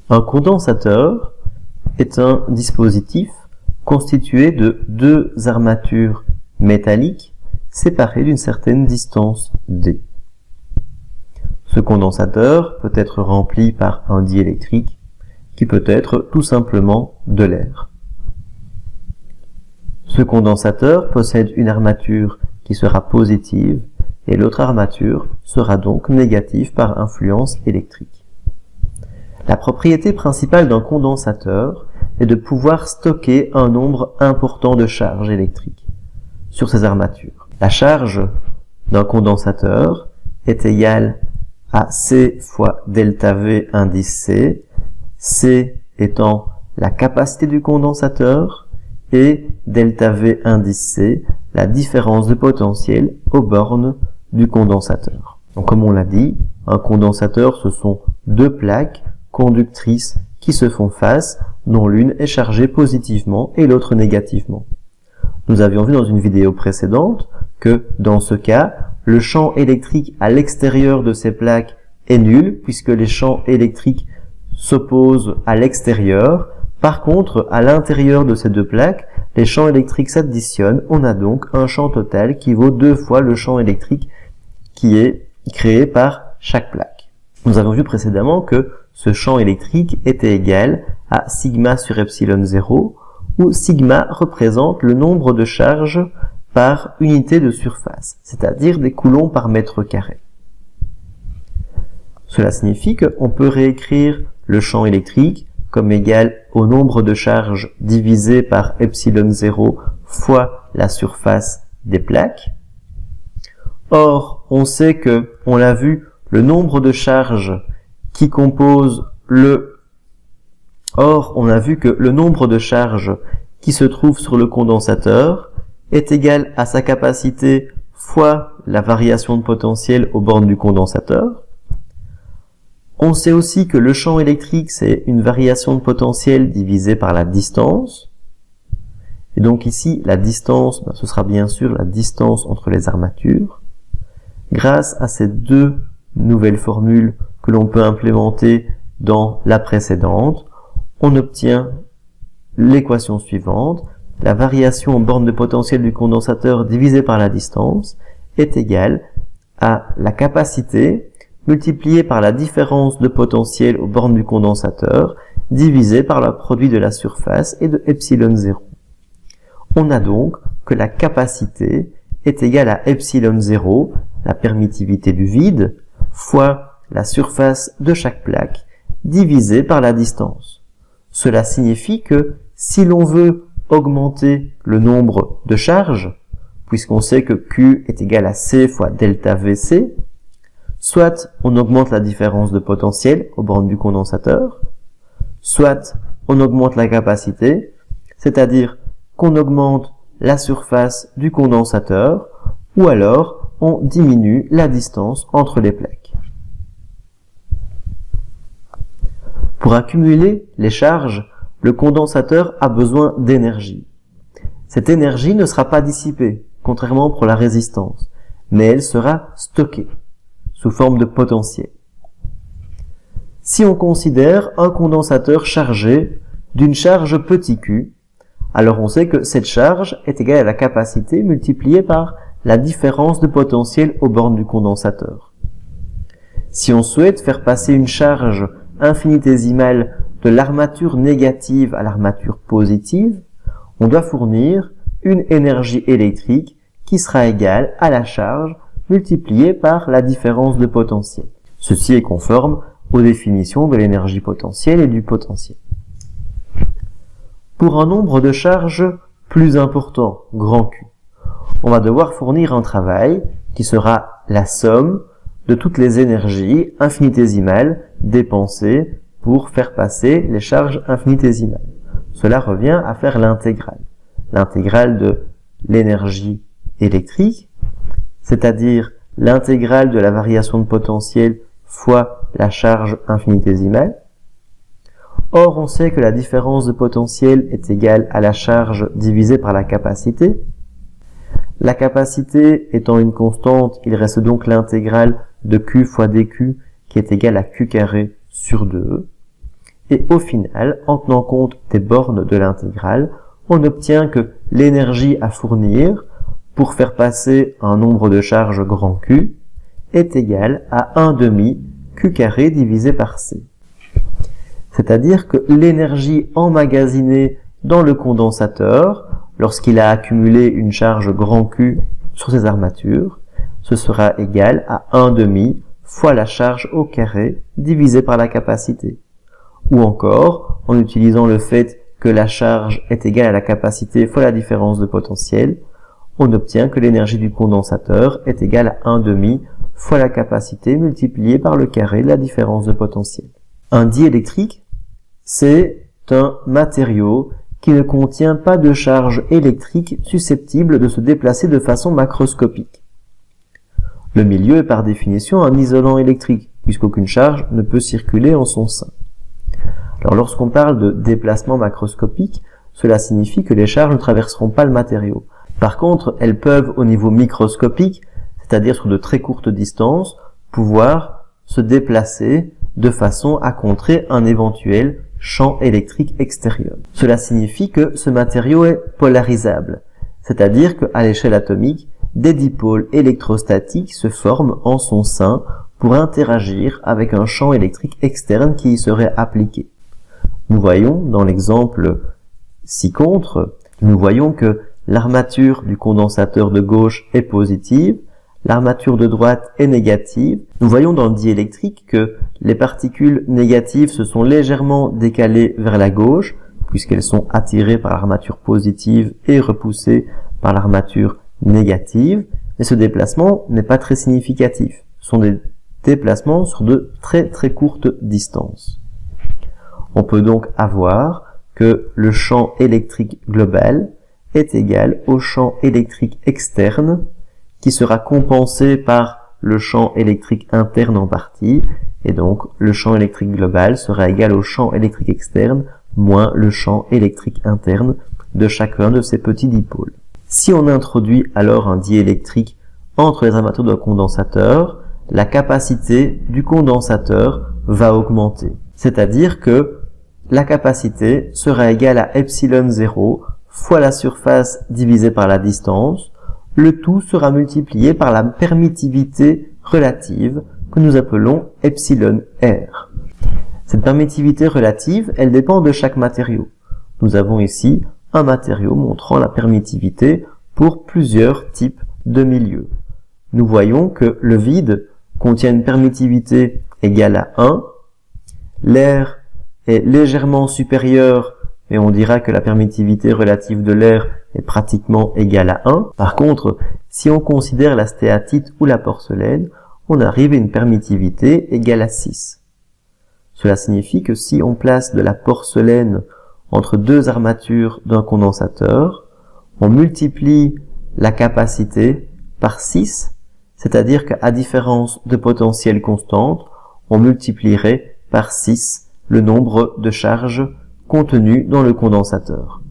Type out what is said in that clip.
Un condensateur est un dispositif constitué de deux armatures métalliques séparées d'une certaine distance d. Ce condensateur peut être rempli par un diélectrique qui peut être tout simplement de l'air. Ce condensateur possède une armature qui sera positive et l'autre armature sera donc négative par influence électrique. La propriété principale d'un condensateur est de pouvoir stocker un nombre important de charges électriques sur ces armatures. La charge d'un condensateur est égale à C fois delta V indice C, C étant la capacité du condensateur et delta V indice C, la différence de potentiel aux bornes du condensateur. Donc comme on l'a dit, un condensateur ce sont deux plaques conductrices qui se font face, dont l'une est chargée positivement et l'autre négativement. Nous avions vu dans une vidéo précédente que, dans ce cas, le champ électrique à l'extérieur de ces plaques est nul, puisque les champs électriques s'opposent à l'extérieur. Par contre, à l'intérieur de ces deux plaques, les champs électriques s'additionnent. On a donc un champ total qui vaut 2 fois le champ électrique qui est créé par chaque plaque. Nous avons vu précédemment que ce champ électrique était égal à sigma sur epsilon 0, où sigma représente le nombre de charges par unité de surface, c'est-à-dire des coulombs par mètre carré. Cela signifie qu'on peut réécrire le champ électrique comme égal au nombre de charges divisé par epsilon 0 fois la surface des plaques. Or, on sait que, on l'a vu, le nombre de charges qui compose on a vu que le nombre de charges qui se trouve sur le condensateur est égal à sa capacité fois la variation de potentiel aux bornes du condensateur. On sait aussi que le champ électrique, c'est une variation de potentiel divisée par la distance. Et donc ici, la distance, ce sera bien sûr la distance entre les armatures. Grâce à ces deux nouvelles formules que l'on peut implémenter dans la précédente, on obtient l'équation suivante. La variation en borne de potentiel du condensateur divisée par la distance est égale à la capacité multipliée par la différence de potentiel aux bornes du condensateur divisée par le produit de la surface et de epsilon 0. On a donc que la capacité est égale à epsilon 0, la permittivité du vide, fois la surface de chaque plaque divisée par la distance. Cela signifie que si l'on veut augmenter le nombre de charges, puisqu'on sait que Q est égal à C fois delta VC, soit on augmente la différence de potentiel aux bornes du condensateur, soit on augmente la capacité, c'est-à-dire qu'on augmente la surface du condensateur, ou alors on diminue la distance entre les plaques. Pour accumuler les charges, le condensateur a besoin d'énergie. Cette énergie ne sera pas dissipée, contrairement pour la résistance, mais elle sera stockée sous forme de potentiel. Si on considère un condensateur chargé d'une charge petit q, alors on sait que cette charge est égale à la capacité multipliée par la différence de potentiel aux bornes du condensateur. Si on souhaite faire passer une charge infinitésimale de l'armature négative à l'armature positive, on doit fournir une énergie électrique qui sera égale à la charge multipliée par la différence de potentiel. Ceci est conforme aux définitions de l'énergie potentielle et du potentiel. Pour un nombre de charges plus important, grand Q, on va devoir fournir un travail qui sera la somme de toutes les énergies infinitésimales dépensées pour faire passer les charges infinitésimales. Cela revient à faire l'intégrale. L'intégrale de l'énergie électrique, c'est-à-dire l'intégrale de la variation de potentiel fois la charge infinitésimale. Or, on sait que la différence de potentiel est égale à la charge divisée par la capacité. La capacité étant une constante, il reste donc l'intégrale de Q fois dQ qui est égale à Q carré sur 2. Et au final, en tenant compte des bornes de l'intégrale, on obtient que l'énergie à fournir pour faire passer un nombre de charges grand Q est égale à 1/2 Q carré divisé par C. C'est-à-dire que l'énergie emmagasinée dans le condensateur, lorsqu'il a accumulé une charge grand Q sur ses armatures, ce sera égal à 1/2 fois la charge au carré divisé par la capacité. Ou encore, en utilisant le fait que la charge est égale à la capacité fois la différence de potentiel, on obtient que l'énergie du condensateur est égale à 1/2 fois la capacité multipliée par le carré de la différence de potentiel. Un diélectrique, c'est un matériau qui ne contient pas de charge électrique susceptible de se déplacer de façon macroscopique. Le milieu est par définition un isolant électrique, puisqu'aucune charge ne peut circuler en son sein. Alors lorsqu'on parle de déplacement macroscopique, cela signifie que les charges ne traverseront pas le matériau. Par contre, elles peuvent au niveau microscopique, c'est-à-dire sur de très courtes distances, pouvoir se déplacer de façon à contrer un éventuel champ électrique extérieur. Cela signifie que ce matériau est polarisable, c'est-à-dire qu'à l'échelle atomique, des dipôles électrostatiques se forment en son sein pour interagir avec un champ électrique externe qui y serait appliqué. Nous voyons dans l'exemple ci-contre, nous voyons que l'armature du condensateur de gauche est positive, l'armature de droite est négative. Nous voyons dans le diélectrique que les particules négatives se sont légèrement décalées vers la gauche, puisqu'elles sont attirées par l'armature positive et repoussées par l'armature négative, mais ce déplacement n'est pas très significatif. Ce sont des déplacements sur de très très courtes distances. On peut donc avoir que le champ électrique global est égal au champ électrique externe qui sera compensé par le champ électrique interne en partie, et donc le champ électrique global sera égal au champ électrique externe moins le champ électrique interne de chacun de ces petits dipôles. Si on introduit alors un diélectrique entre les armatures d'un condensateur, la capacité du condensateur va augmenter. C'est-à-dire que la capacité sera égale à epsilon 0 fois la surface divisée par la distance. Le tout sera multiplié par la permittivité relative que nous appelons epsilon R. Cette permittivité relative, elle dépend de chaque matériau. Nous avons ici un matériau montrant la permittivité pour plusieurs types de milieux. Nous voyons que le vide contient une permittivité égale à 1, l'air est légèrement supérieur, mais on dira que la permittivité relative de l'air est pratiquement égale à 1. Par contre, si on considère la stéatite ou la porcelaine, on arrive à une permittivité égale à 6. Cela signifie que si on place de la porcelaine entre deux armatures d'un condensateur, on multiplie la capacité par 6, c'est-à-dire qu'à différence de potentiel constante, on multiplierait par 6 le nombre de charges contenues dans le condensateur.